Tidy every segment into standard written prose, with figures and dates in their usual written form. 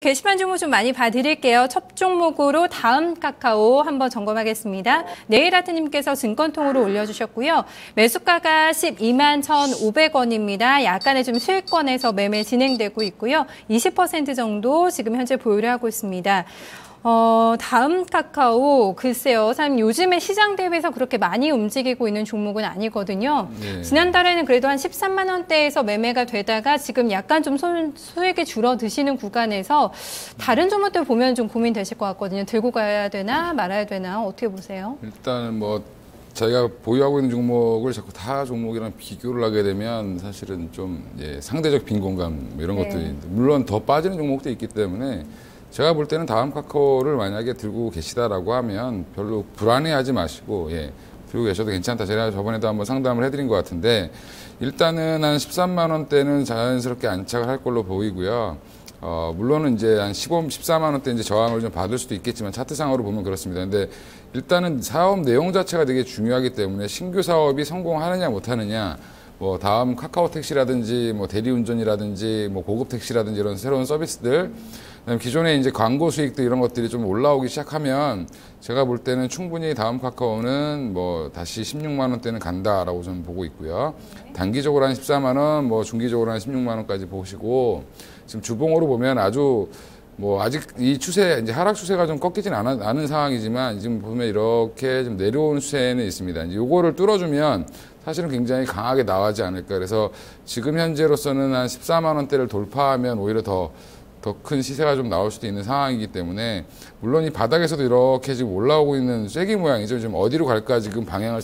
게시판 종목 좀 많이 봐드릴게요. 첫 종목으로 다음 카카오 한번 점검하겠습니다. 네일아트님께서 증권통으로 올려주셨고요. 매수가가 12만 1,500원입니다. 약간의 좀 수익권에서 매매 진행되고 있고요. 20% 정도 지금 현재 보유를 하고 있습니다. 다음 카카오, 글쎄요. 참 요즘에 시장 대비해서 그렇게 많이 움직이고 있는 종목은 아니거든요. 네. 지난달에는 그래도 한 13만 원대에서 매매가 되다가 지금 약간 좀 수익이 줄어드시는 구간에서 다른 종목들 보면 좀 고민되실 것 같거든요. 들고 가야 되나 말아야 되나 어떻게 보세요? 일단은 뭐 저희가 보유하고 있는 종목을 자꾸 타 종목이랑 비교를 하게 되면 사실은 좀 상대적 빈곤감 이런 것들이 물론 더 빠지는 종목도 있기 때문에 제가 볼 때는 다음 카카오를 만약에 들고 계시다라고 하면 별로 불안해하지 마시고 들고 계셔도 괜찮다. 제가 저번에도 한번 상담을 해드린 것 같은데 일단은 한 13만 원대는 자연스럽게 안착을 할 걸로 보이고요. 물론은 이제 한 14만 원대 이제 저항을 좀 받을 수도 있겠지만 차트상으로 보면 그렇습니다. 근데 일단은 사업 내용 자체가 되게 중요하기 때문에 신규 사업이 성공하느냐 못하느냐 뭐 다음 카카오 택시라든지 뭐 대리운전이라든지 뭐 고급 택시라든지 이런 새로운 서비스들 그다음에 기존에 이제 광고 수익도 이런 것들이 좀 올라오기 시작하면 제가 볼 때는 충분히 다음 카카오는 뭐 다시 16만 원대는 간다라고 저는 보고 있고요. 단기적으로 한 14만 원, 뭐 중기적으로 한 16만 원까지 보시고 지금 주봉으로 보면 아주 뭐 아직 이 추세 이제 하락 추세가 좀 꺾이진 않은 상황이지만 지금 보면 이렇게 좀 내려오는 추세는 있습니다. 이제 요거를 뚫어주면 사실은 굉장히 강하게 나가지 않을까. 그래서 지금 현재로서는 한 14만 원대를 돌파하면 오히려 더 큰 시세가 좀 나올 수도 있는 상황이기 때문에 물론 이 바닥에서도 이렇게 지금 올라오고 있는 쐐기 모양이죠. 지금 어디로 갈까 지금 방향을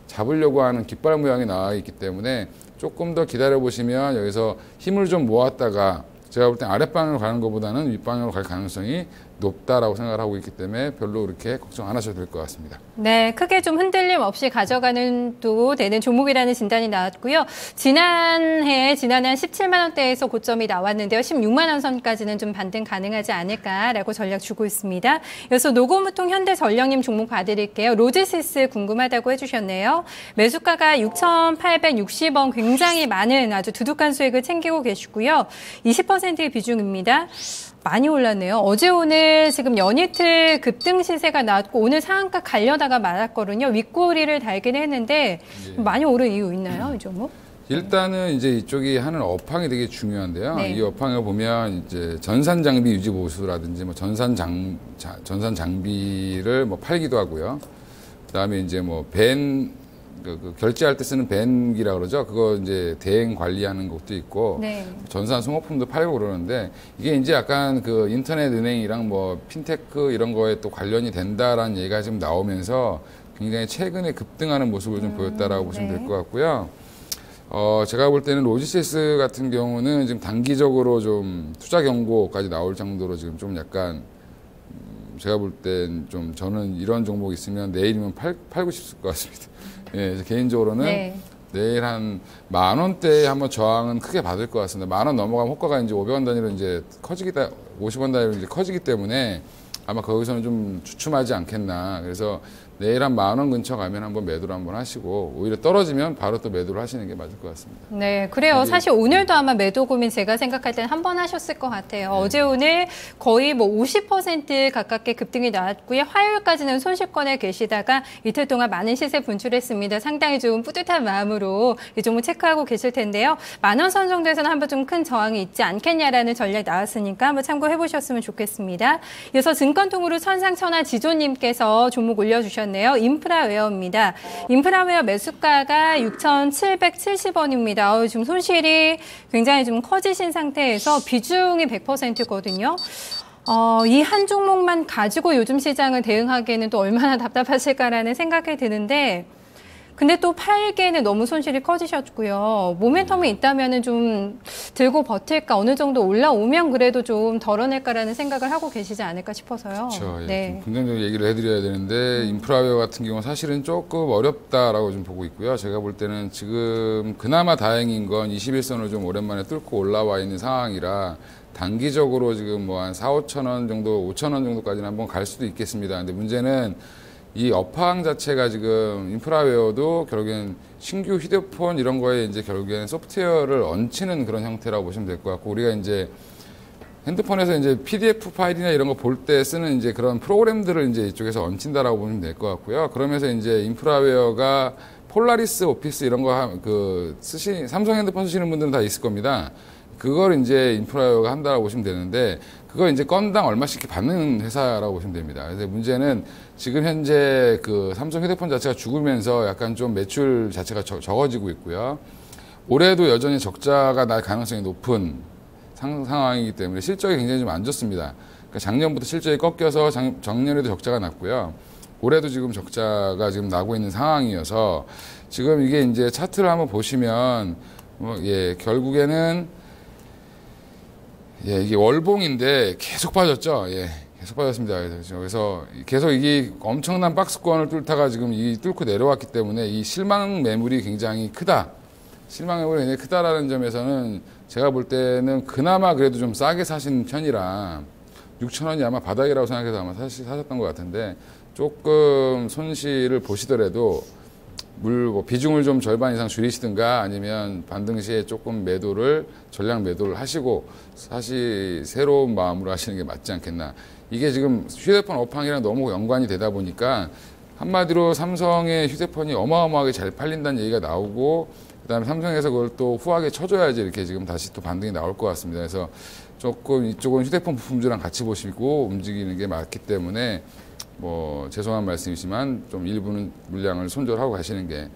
잡으려고 하는 깃발 모양이 나와 있기 때문에 조금 더 기다려 보시면 여기서 힘을 좀 모았다가 제가 볼 땐 아랫방향으로 가는 것보다는 윗방향으로 갈 가능성이 높다라고 생각을 하고 있기 때문에 별로 그렇게 걱정 안 하셔도 될 것 같습니다. 네, 크게 좀 흔들림 없이 가져가는 또 되는 종목이라는 진단이 나왔고요. 지난해 한 17만 원대에서 고점이 나왔는데요. 16만 원 선까지는 좀 반등 가능하지 않을까라고 전략 주고 있습니다. 이어서 노고무통 현대전력님 종목 봐드릴게요. 로지시스 궁금하다고 해주셨네요. 매수가가 6,860원 굉장히 많은 아주 두둑한 수익을 챙기고 계시고요. 20%의 비중입니다. 많이 올랐네요. 어제 오늘 지금 연이틀 급등 시세가 나왔고 오늘 상한가 가려다가 말았거든요. 윗꼬리를 달긴 했는데 많이 오른 이유 있나요, 이 종목? 일단은 이제 이쪽이 하는 업황이 되게 중요한데요. 네. 이 업황을 보면 이제 전산 장비 유지 보수라든지 뭐 전산 장비를 뭐 팔기도 하고요. 그다음에 이제 뭐 결제할 때 쓰는 벤기라 그러죠. 그거 이제 대행 관리하는 것도 있고, 전산 소모품도 팔고 그러는데, 이게 이제 약간 그 인터넷 은행이랑 뭐 핀테크 이런 거에 또 관련이 된다라는 얘기가 지금 나오면서 굉장히 최근에 급등하는 모습을 좀 보였다라고 보시면 될 것 같고요. 제가 볼 때는 로지시스 같은 경우는 지금 단기적으로 좀 투자 경고까지 나올 정도로 지금 좀 약간 제가 볼 땐 좀 저는 이런 종목 있으면 내일이면 팔고 싶을 것 같습니다. 개인적으로는 내일 한 10,000원대에 한번 저항은 크게 받을 것 같습니다. 10,000원 넘어가면 호가가 이제 500원 단위로 이제 50원 단위로 이제 커지기 때문에 아마 거기서는 좀 주춤하지 않겠나. 그래서 내일 한 10,000원 근처 가면 한번 매도를 한번 하시고 오히려 떨어지면 바로 또 매도를 하시는 게 맞을 것 같습니다. 네, 그래요. 사실 오늘도 아마 매도 고민 제가 생각할 때는 한 번 하셨을 것 같아요. 어제 오늘 거의 뭐 50% 가깝게 급등이 나왔고요. 화요일까지는 손실권에 계시다가 이틀 동안 많은 시세 분출했습니다. 상당히 좀 뿌듯한 마음으로 이 종목 체크하고 계실 텐데요. 10,000원 선 정도에서는 한번 좀 큰 저항이 있지 않겠냐라는 전략 나왔으니까 한번 참고해 보셨으면 좋겠습니다. 이어서 증권통으로 천상천하 지조님께서 종목 올려주셨네요. 인프라웨어입니다. 인프라웨어 매수가가 6,770원입니다. 지금 손실이 굉장히 좀 커지신 상태에서 비중이 100%거든요. 이 한 종목만 가지고 요즘 시장을 대응하기에는 또 얼마나 답답하실까라는 생각이 드는데 근데 또 팔기에는 너무 손실이 커지셨고요. 모멘텀이 있다면은 좀 들고 버틸까 어느 정도 올라오면 그래도 좀 덜어낼까라는 생각을 하고 계시지 않을까 싶어서요. 그렇죠. 좀 긍정적인 얘기를 해드려야 되는데 인프라웨어 같은 경우는 사실은 조금 어렵다라고 좀 보고 있고요. 제가 볼 때는 지금 그나마 다행인 건 21선을 좀 오랜만에 뚫고 올라와 있는 상황이라 단기적으로 지금 뭐 한 4,000~5,000원 정도, 5,000원 정도까지는 한번 갈 수도 있겠습니다. 근데 문제는 이 업황 자체가 지금 인프라웨어도 결국엔 신규 휴대폰 이런 거에 이제 결국엔 소프트웨어를 얹히는 그런 형태라고 보시면 될 것 같고 우리가 이제 핸드폰에서 이제 PDF 파일이나 이런 거 볼 때 쓰는 이제 그런 프로그램들을 이제 이쪽에서 얹힌다라고 보면 될 것 같고요. 그러면서 이제 인프라웨어가 폴라리스 오피스 이런 거 삼성 핸드폰 쓰시는 분들은 다 있을 겁니다. 그걸 이제 인프라웨어가 한다라고 보시면 되는데, 그거 이제 건당 얼마씩 이렇게 받는 회사라고 보시면 됩니다. 그래서 문제는 지금 현재 그 삼성 휴대폰 자체가 죽으면서 약간 좀 매출 자체가 적어지고 있고요. 올해도 여전히 적자가 날 가능성이 높은 상황이기 때문에 실적이 굉장히 좀 안 좋습니다. 그러니까 작년부터 실적이 꺾여서 작년에도 적자가 났고요. 올해도 지금 적자가 지금 나고 있는 상황이어서 지금 이게 이제 차트를 한번 보시면 결국에는 이게 월봉인데 계속 빠졌죠. 계속 빠졌습니다. 그래서 계속 이게 엄청난 박스권을 뚫다가 지금 뚫고 내려왔기 때문에 이 실망 매물이 굉장히 크다. 실망 매물이 굉장히 크다라는 점에서는 제가 볼 때는 그나마 그래도 좀 싸게 사신 편이라 6,000원이 아마 바닥이라고 생각해서 아마 사셨던 것 같은데, 조금 손실을 보시더라도 비중을 좀 절반 이상 줄이시든가 아니면 반등 시에 조금 전량 매도를 하시고 사실 새로운 마음으로 하시는 게 맞지 않겠나. 이게 지금 휴대폰 업황이랑 너무 연관이 되다 보니까 한마디로 삼성의 휴대폰이 어마어마하게 잘 팔린다는 얘기가 나오고, 그다음에 삼성에서 그걸 또 후하게 쳐줘야지 이렇게 지금 다시 또 반등이 나올 것 같습니다. 그래서 조금 이쪽은 휴대폰 부품주랑 같이 보시고 움직이는 게 맞기 때문에 죄송한 말씀이지만 좀 일부는 물량을 손절하고 가시는 게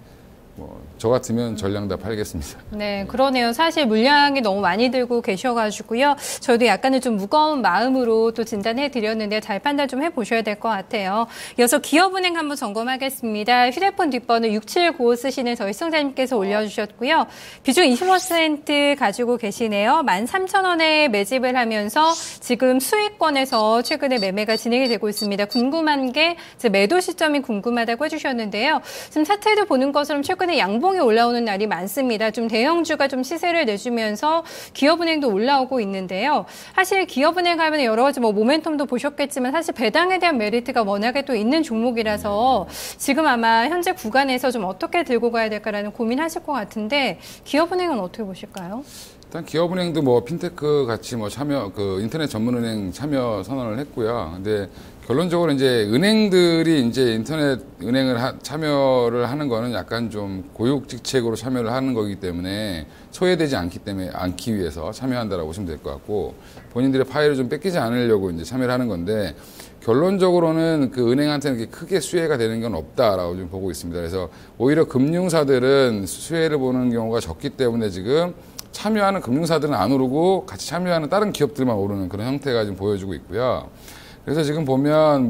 저 같으면 전량 다 팔겠습니다. 네, 그러네요. 사실 물량이 너무 많이 들고 계셔가지고요. 저도 약간은 좀 무거운 마음으로 또 진단해 드렸는데 잘 판단 좀 해보셔야 될 것 같아요. 이어서 기업은행 한번 점검하겠습니다. 휴대폰 뒷번호 6795 쓰시는 저희 시청자님께서 올려주셨고요. 비중 20% 가지고 계시네요. 13,000원에 매집을 하면서 지금 수익권에서 최근에 매매가 진행이 되고 있습니다. 궁금한 게 매도 시점이 궁금하다고 해주셨는데요. 지금 차트에도 보는 것처럼 최근에 양봉이 올라오는 날이 많습니다. 좀 대형주가 좀 시세를 내주면서 기업은행도 올라오고 있는데요. 사실 기업은행 하면 여러 가지 모멘텀도 보셨겠지만 사실 배당에 대한 메리트가 워낙에 또 있는 종목이라서 지금 아마 현재 구간에서 좀 어떻게 들고 가야 될까라는 고민하실 것 같은데, 기업은행은 어떻게 보실까요? 일단 기업은행도 핀테크 같이 인터넷 전문은행 참여 선언을 했고요. 근데 결론적으로 이제 은행들이 이제 인터넷 은행을 참여를 하는 거는 약간 좀 고육직책으로 참여를 하는 거기 때문에 소외되지 않기 위해서 참여한다라고 보시면 될 것 같고, 본인들의 파일을 좀 뺏기지 않으려고 이제 참여를 하는 건데, 결론적으로는 그 은행한테는 그렇게 크게 수혜가 되는 건 없다라고 좀 보고 있습니다. 그래서 오히려 금융사들은 수혜를 보는 경우가 적기 때문에 지금 참여하는 금융사들은 안 오르고 같이 참여하는 다른 기업들만 오르는 그런 형태가 지금 보여주고 있고요. 그래서 지금 보면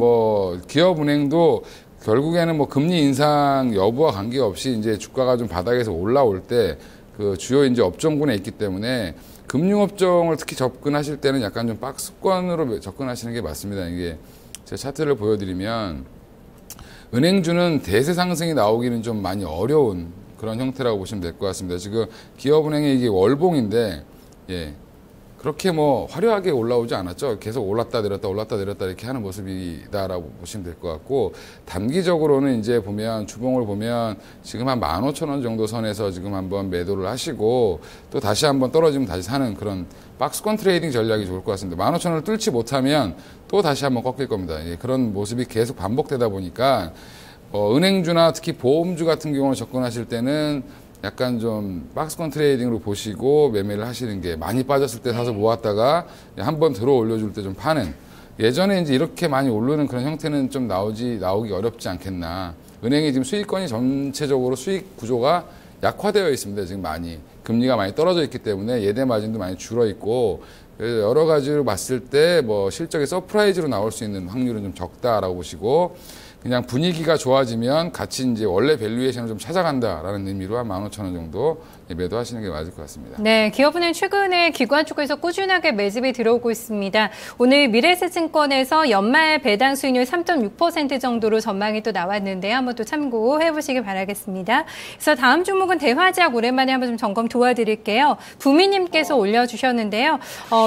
기업은행도 결국에는 금리 인상 여부와 관계없이 이제 주가가 좀 바닥에서 올라올 때 그 주요 이제 업종군에 있기 때문에 금융업종을 특히 접근하실 때는 약간 좀 박스권으로 접근하시는 게 맞습니다. 이게 제 차트를 보여드리면 은행주는 대세 상승이 나오기는 좀 많이 어려운 그런 형태라고 보시면 될 것 같습니다. 지금 기업은행이 이게 월봉인데, 그렇게 화려하게 올라오지 않았죠. 계속 올랐다 내렸다 이렇게 하는 모습이다라고 보시면 될 것 같고, 단기적으로는 이제 주봉을 보면 지금 한 15,000원 정도 선에서 지금 한번 매도를 하시고 또 다시 한번 떨어지면 다시 사는 그런 박스권 트레이딩 전략이 좋을 것 같습니다. 15,000원을 뚫지 못하면 또 다시 한번 꺾일 겁니다. 그런 모습이 계속 반복되다 보니까 은행주나 특히 보험주 같은 경우를 접근하실 때는 약간 좀 박스권 트레이딩으로 보시고 매매를 하시는 게, 많이 빠졌을 때 사서 모았다가 한번 들어 올려줄 때 좀 파는, 예전에 이제 이렇게 많이 오르는 그런 형태는 좀 나오기 어렵지 않겠나. 은행이 지금 수익권이 전체적으로 수익 구조가 약화되어 있습니다. 지금 많이 금리가 많이 떨어져 있기 때문에 예대 마진도 많이 줄어 있고, 그래서 여러 가지로 봤을 때 실적이 서프라이즈로 나올 수 있는 확률은 좀 적다라고 보시고, 그냥 분위기가 좋아지면 같이 이제 원래 밸류에이션을 좀 찾아간다라는 의미로 한 15,000원 정도 매도하시는 게 맞을 것 같습니다. 네, 기업은행 최근에 기관 쪽에서 꾸준하게 매집이 들어오고 있습니다. 오늘 미래에셋증권에서 연말 배당 수익률 3.6% 정도로 전망이 또 나왔는데요. 한번 또 참고해 보시기 바라겠습니다. 그래서 다음 종목은 대화제약 오랜만에 한번 좀 점검 도와드릴게요. 부미님께서 올려주셨는데요.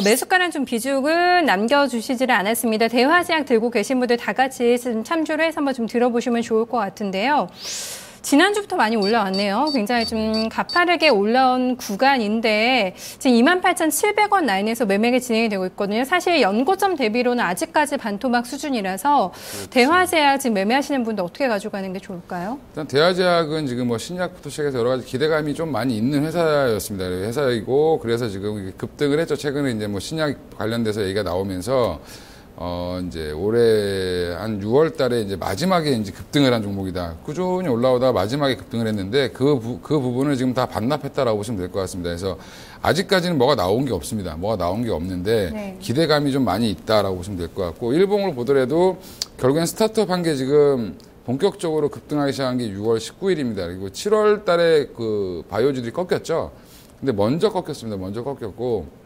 매수가는 좀 비중은 남겨주시지를 않았습니다. 대화제약 들고 계신 분들 다 같이 좀 참조를 해서 한번 좀 들어보시면 좋을 것 같은데요. 지난주부터 많이 올라왔네요. 굉장히 좀 가파르게 올라온 구간인데 지금 28,700원 라인에서 매매가 진행이 되고 있거든요. 사실 연고점 대비로는 아직까지 반토막 수준이라서 그렇지. 대화제약 지금 매매하시는 분들 어떻게 가져가는 게 좋을까요? 일단 대화제약은 지금 뭐 신약부터 시작해서 여러 가지 기대감이 좀 많이 있는 회사였습니다. 회사이고 그래서 지금 급등을 했죠. 최근에 이제 뭐 신약 관련돼서 얘기가 나오면서 이제 올해 한 6월 달에 이제 마지막에 이제 급등을 한 종목이다. 꾸준히 올라오다가 마지막에 급등을 했는데 그 부분을 지금 다 반납했다라고 보시면 될 것 같습니다. 그래서 아직까지는 뭐가 나온 게 없습니다. 뭐가 나온 게 없는데 네. 기대감이 좀 많이 있다라고 보시면 될 것 같고 일봉으로 보더라도 결국엔 스타트업 한 게 지금 본격적으로 급등하기 시작한 게 6월 19일입니다. 그리고 7월 달에 그 바이오주들이 꺾였죠. 근데 먼저 꺾였습니다. 먼저 꺾였고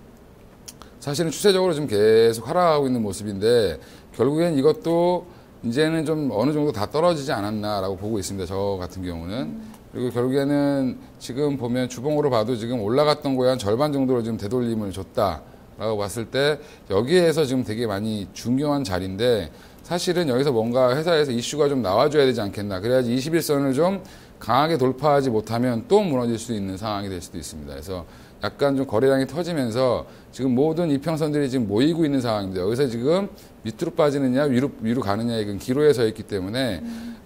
사실은 추세적으로 지금 계속 하락하고 있는 모습인데 결국엔 이것도 이제는 좀 어느 정도 다 떨어지지 않았나라고 보고 있습니다. 저 같은 경우는. 그리고 결국에는 지금 보면 주봉으로 봐도 지금 올라갔던 거에 한 절반 정도로 지금 되돌림을 줬다라고 봤을 때 여기에서 지금 되게 많이 중요한 자리인데 사실은 여기서 뭔가 회사에서 이슈가 좀 나와줘야 되지 않겠나. 그래야지 21선을 좀 강하게 돌파하지 못하면 또 무너질 수 있는 상황이 될 수도 있습니다. 그래서 약간 좀 거래량이 터지면서 지금 모든 이평선들이 지금 모이고 있는 상황입니다. 여기서 지금 밑으로 빠지느냐 위로 가느냐 이건 기로에 서 있기 때문에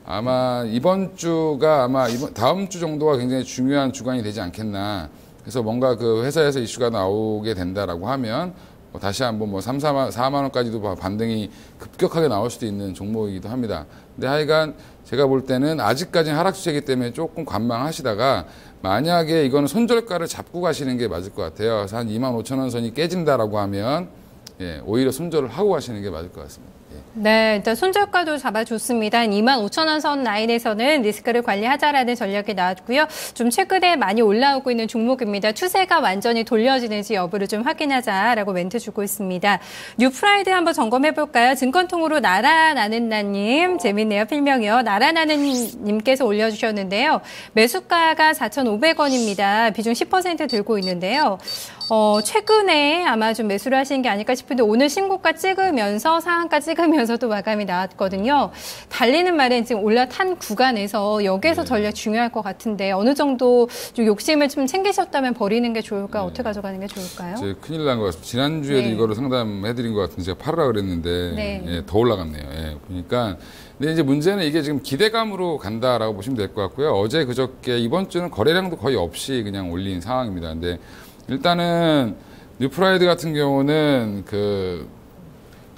아마 이번 주가 아마 다음 주 정도가 굉장히 중요한 주간이 되지 않겠나. 그래서 뭔가 그 회사에서 이슈가 나오게 된다라고 하면 다시 한번 뭐 4만 원까지도 반등이 급격하게 나올 수도 있는 종목이기도 합니다. 근데 하여간 제가 볼 때는 아직까지는 하락 추세이기 때문에 조금 관망하시다가 만약에 이거는 손절가를 잡고 가시는 게 맞을 것 같아요. 그래서 한 25,000원 선이 깨진다라고 하면 예, 오히려 손절을 하고 가시는 게 맞을 것 같습니다. 네, 일단 손절가도 잡아줬습니다. 25,000원 선 라인에서는 리스크를 관리하자라는 전략이 나왔고요. 좀 최근에 많이 올라오고 있는 종목입니다. 추세가 완전히 돌려지는지 여부를 좀 확인하자라고 멘트 주고 있습니다. 뉴프라이드 한번 점검해볼까요? 증권통으로 나라나는나님, 재밌네요. 필명이요. 나라나는님께서 올려주셨는데요. 매수가가 4,500원입니다. 비중 10% 들고 있는데요. 최근에 아마 좀 매수를 하신 게 아닐까 싶은데 오늘 신고가 찍으면서 상한가 찍으면서도 마감이 나왔거든요. 달리는 말은 지금 올라탄 구간에서 여기에서 전략 중요할 것 같은데 어느 정도 좀 욕심을 좀 챙기셨다면 버리는 게 좋을까? 어떻게 가져가는 게 좋을까요? 큰일 난 것 같습니다. 지난주에도 이거를 상담해드린 것 같은데 제가 팔으라 그랬는데 예, 더 올라갔네요. 예, 보니까 근데 이제 문제는 이게 지금 기대감으로 간다라고 보시면 될 것 같고요. 어제 그저께 이번 주는 거래량도 거의 없이 그냥 올린 상황입니다. 근데 일단은 뉴프라이드 같은 경우는 그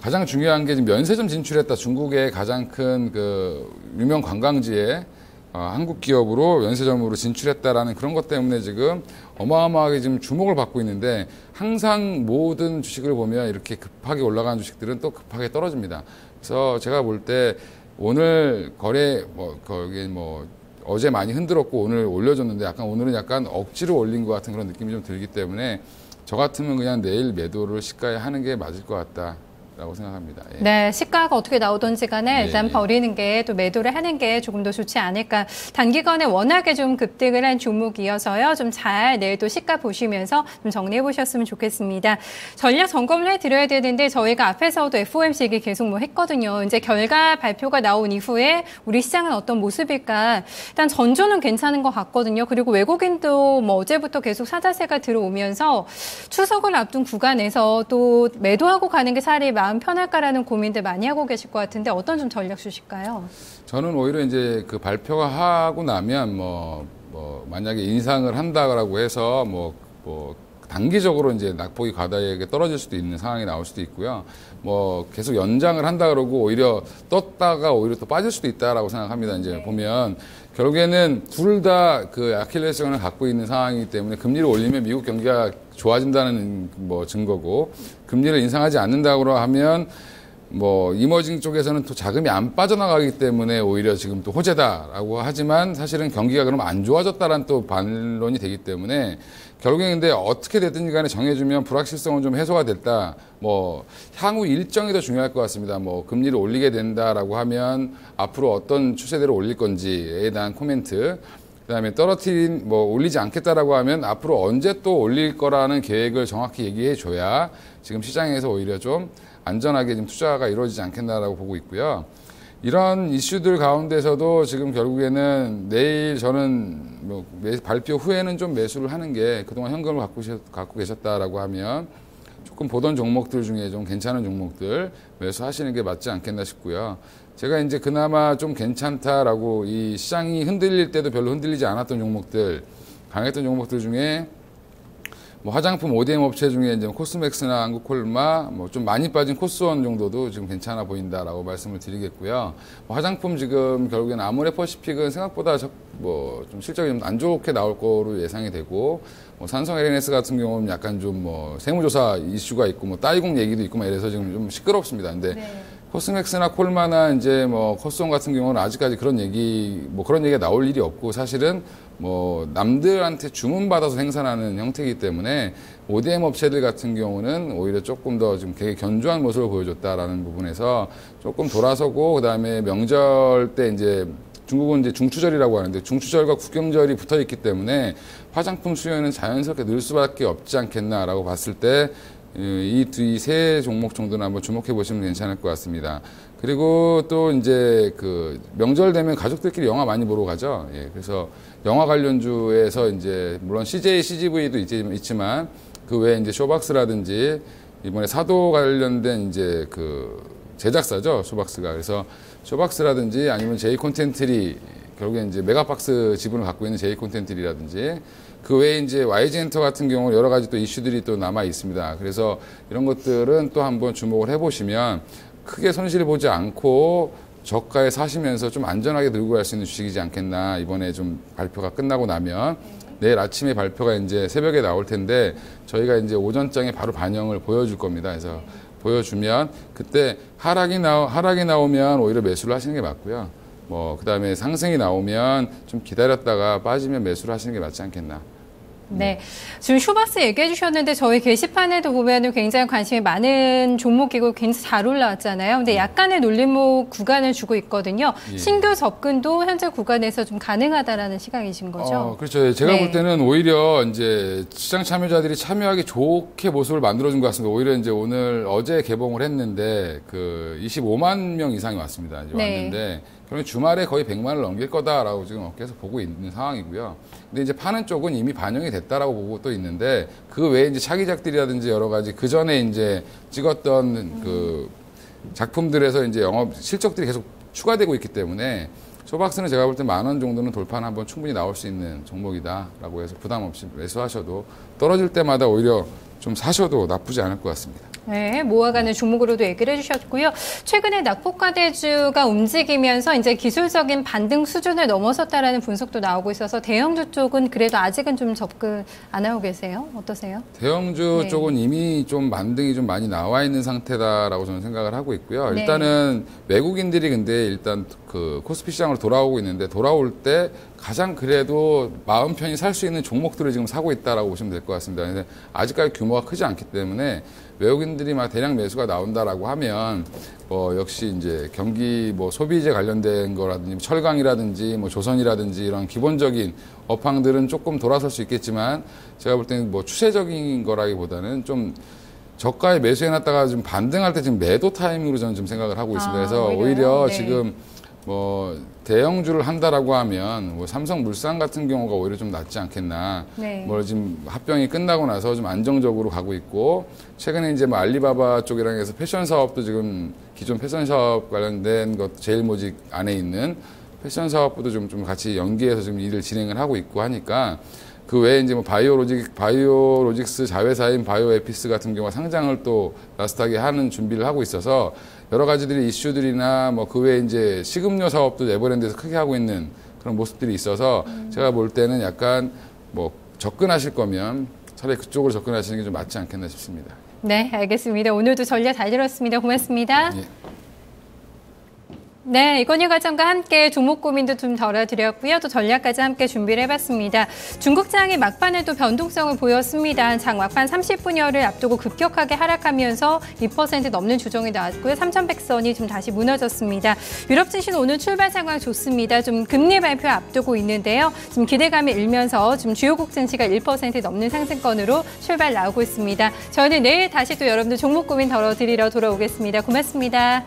가장 중요한 게 지금 면세점 진출했다. 중국의 가장 큰 그 유명 관광지에 한국 기업으로 면세점으로 진출했다라는 그런 것 때문에 지금 어마어마하게 지금 주목을 받고 있는데 항상 모든 주식을 보면 이렇게 급하게 올라가는 주식들은 또 급하게 떨어집니다. 그래서 제가 볼 때 오늘 거래 거기 어제 많이 흔들었고 오늘 올려줬는데 약간 오늘은 약간 억지로 올린 것 같은 그런 느낌이 좀 들기 때문에 저 같으면 그냥 내일 매도를 시가에 하는 게 맞을 것 같다라고 생각합니다. 예. 네, 시가가 어떻게 나오든지 간에 일단 버리는 게 또 매도를 하는 게 조금 더 좋지 않을까. 단기간에 워낙에 좀 급등을 한 종목이어서요. 좀 잘 내일도 시가 보시면서 좀 정리해 보셨으면 좋겠습니다. 전략 점검을 해드려야 되는데 저희가 앞에서도 FOMC 얘기 계속 했거든요. 이제 결과 발표가 나온 이후에 우리 시장은 어떤 모습일까. 일단 전조는 괜찮은 것 같거든요. 그리고 외국인도 어제부터 계속 사자세가 들어오면서 추석을 앞둔 구간에서 또 매도하고 가는 게 차라리 마음 편할까라는 고민들 많이 하고 계실 것 같은데 어떤 좀 전략 주실까요? 저는 오히려 이제 그 발표가 하고 나면 만약에 인상을 한다라고 해서 단기적으로 이제 낙폭이 과다하게 떨어질 수도 있는 상황이 나올 수도 있고요. 계속 연장을 한다 그러고 오히려 떴다가 오히려 또 빠질 수도 있다라고 생각합니다. 이제 보면 결국에는 둘 다 그 아킬레스건을 갖고 있는 상황이기 때문에 금리를 올리면 미국 경기가 좋아진다는 증거고 금리를 인상하지 않는다고 하면 이머징 쪽에서는 또 자금이 안 빠져나가기 때문에 오히려 지금 또 호재다라고 하지만 사실은 경기가 그럼 안 좋아졌다라는 또 반론이 되기 때문에 결국에 근데 어떻게 됐든지 간에 정해주면 불확실성은 좀 해소가 됐다. 향후 일정이 더 중요할 것 같습니다. 금리를 올리게 된다라고 하면 앞으로 어떤 추세대로 올릴 건지에 대한 코멘트. 그다음에 올리지 않겠다라고 하면 앞으로 언제 또 올릴 거라는 계획을 정확히 얘기해 줘야 지금 시장에서 오히려 좀 안전하게 지금 투자가 이루어지지 않겠나라고 보고 있고요. 이런 이슈들 가운데서도 지금 결국에는 내일 저는 뭐 발표 후에는 좀 매수를 하는 게 그동안 현금을 갖고 계셨다라고 하면 조금 보던 종목들 중에 좀 괜찮은 종목들 매수하시는 게 맞지 않겠나 싶고요. 제가 이제 그나마 좀 괜찮다라고 이 시장이 흔들릴 때도 별로 흔들리지 않았던 종목들, 강했던 종목들 중에 뭐 화장품 ODM 업체 중에 이제 코스맥스나 한국콜마, 뭐 좀 많이 빠진 코스원 정도도 지금 괜찮아 보인다라고 말씀을 드리겠고요. 뭐 화장품 지금 결국에는 아모레퍼시픽은 생각보다 뭐 좀 실적이 좀 안 좋게 나올 거로 예상이 되고, 뭐 산성 LNS 같은 경우는 약간 좀 뭐 세무조사 이슈가 있고 뭐 따이공 얘기도 있고 막 이래서 지금 좀 시끄럽습니다. 근데 네. 코스맥스나 콜마나 이제 뭐 코스원 같은 경우는 아직까지 그런 얘기가 나올 일이 없고, 사실은 뭐 남들한테 주문받아서 생산하는 형태이기 때문에 ODM 업체들 같은 경우는 오히려 조금 더 좀 되게 견조한 모습을 보여줬다라는 부분에서 조금 돌아서고, 그다음에 명절 때 이제 중국은 이제 중추절이라고 하는데 중추절과 국경절이 붙어 있기 때문에 화장품 수요는 자연스럽게 늘 수밖에 없지 않겠나라고 봤을 때 이 세 종목 정도는 한번 주목해 보시면 괜찮을 것 같습니다. 그리고 또 이제 그 명절 되면 가족들끼리 영화 많이 보러 가죠. 예, 그래서 영화 관련주에서 이제 물론 CJ, CGV도 있지만 그 외에 이제 쇼박스라든지 이번에 사도 관련된 이제 그 제작사죠, 쇼박스가. 그래서 쇼박스라든지 아니면 제이콘텐트리, 결국에 이제 메가박스 지분을 갖고 있는 제이콘텐트리라든지 그 외에 이제 YG엔터 같은 경우 여러 가지 또 이슈들이 또 남아 있습니다. 그래서 이런 것들은 또 한번 주목을 해보시면 크게 손실을 보지 않고 저가에 사시면서 좀 안전하게 들고 갈 수 있는 주식이지 않겠나. 이번에 좀 발표가 끝나고 나면 내일 아침에 발표가 이제 새벽에 나올 텐데 저희가 이제 오전장에 바로 반영을 보여줄 겁니다. 그래서 보여주면 그때 하락이 나오면 오히려 매수를 하시는 게 맞고요. 뭐 그다음에 상승이 나오면 좀 기다렸다가 빠지면 매수를 하시는 게 맞지 않겠나. 네. 지금 쇼박스 얘기해 주셨는데 저희 게시판에도 보면은 굉장히 관심이 많은 종목이고 굉장히 잘 올라왔잖아요. 근데 약간의 놀림목 구간을 주고 있거든요. 예. 신규 접근도 현재 구간에서 좀 가능하다라는 시각이신 거죠? 그렇죠. 제가 네. 볼 때는 오히려 이제 시장 참여자들이 참여하기 좋게 모습을 만들어준 것 같습니다. 오히려 이제 어제 개봉을 했는데 그 25만 명 이상이 왔습니다. 이제 네. 왔는데 그러면 주말에 거의 100만을 넘길 거다라고 지금 업계에서 보고 있는 상황이고요. 근데 이제 파는 쪽은 이미 반영이 됐다라고 보고 또 있는데 그 외에 이제 차기작들이라든지 여러 가지 그 전에 이제 찍었던 그 작품들에서 이제 영업 실적들이 계속 추가되고 있기 때문에 쇼박스는 제가 볼 때 10,000원 정도는 돌파는 한번 충분히 나올 수 있는 종목이다라고 해서 부담 없이 매수하셔도 떨어질 때마다 오히려 좀 사셔도 나쁘지 않을 것 같습니다. 네, 모아가는 종목으로도 얘기를 해주셨고요. 최근에 낙폭과대주가 움직이면서 이제 기술적인 반등 수준을 넘어섰다라는 분석도 나오고 있어서 대형주 쪽은 그래도 아직은 좀 접근 안 하고 계세요? 어떠세요? 대형주 네. 쪽은 이미 좀 반등이 좀 많이 나와 있는 상태다라고 저는 생각을 하고 있고요. 네. 일단은 외국인들이 근데 일단 그 코스피 시장으로 돌아오고 있는데 돌아올 때 가장 그래도 마음 편히 살 수 있는 종목들을 지금 사고 있다라고 보시면 될 것 같습니다. 근데 아직까지 규모가 크지 않기 때문에 외국인들이 막 대량 매수가 나온다라고 하면 뭐 역시 이제 경기 뭐 소비재 관련된 거라든지 철강이라든지 뭐 조선이라든지 이런 기본적인 업황들은 조금 돌아설 수 있겠지만 제가 볼 때는 뭐 추세적인 거라기보다는 좀 저가에 매수해놨다가 좀 반등할 때 지금 매도 타이밍으로 저는 좀 생각을 하고 있습니다. 그래서 오히려 네. 지금 뭐 대형주를 한다라고 하면 뭐 삼성물산 같은 경우가 오히려 좀 낫지 않겠나. 네. 뭐 지금 합병이 끝나고 나서 좀 안정적으로 가고 있고 최근에 이제 뭐 알리바바 쪽이랑 해서 패션 사업도 지금 기존 패션 사업 관련된 것 제일모직 안에 있는 패션 사업부도 좀 같이 연계해서 지금 일을 진행을 하고 있고 하니까 그 외에 이제 뭐 바이오로직스 자회사인 바이오에피스 같은 경우가 상장을 또 나스닥에 하는 준비를 하고 있어서 여러 가지들이 이슈들이나 뭐 그 외에 이제 식음료 사업도 에버랜드에서 크게 하고 있는 그런 모습들이 있어서 제가 볼 때는 약간 뭐 접근하실 거면 차라리 그쪽으로 접근하시는 게 좀 맞지 않겠나 싶습니다. 네, 알겠습니다. 오늘도 전략 잘 들었습니다. 고맙습니다. 예. 네, 이건희 과장과 함께 종목 고민도 좀 덜어드렸고요. 또 전략까지 함께 준비를 해봤습니다. 중국장이 막판에도 변동성을 보였습니다. 장 막판 30분여를 앞두고 급격하게 하락하면서 2% 넘는 조정이 나왔고요. 3,100선이 좀 다시 무너졌습니다. 유럽 증시는 오늘 출발 상황 좋습니다. 좀 금리 발표 앞두고 있는데요. 지금 기대감이 일면서 지금 주요국 증시가 1% 넘는 상승권으로 출발 나오고 있습니다. 저는 내일 다시 또 여러분들 종목 고민 덜어드리러 돌아오겠습니다. 고맙습니다.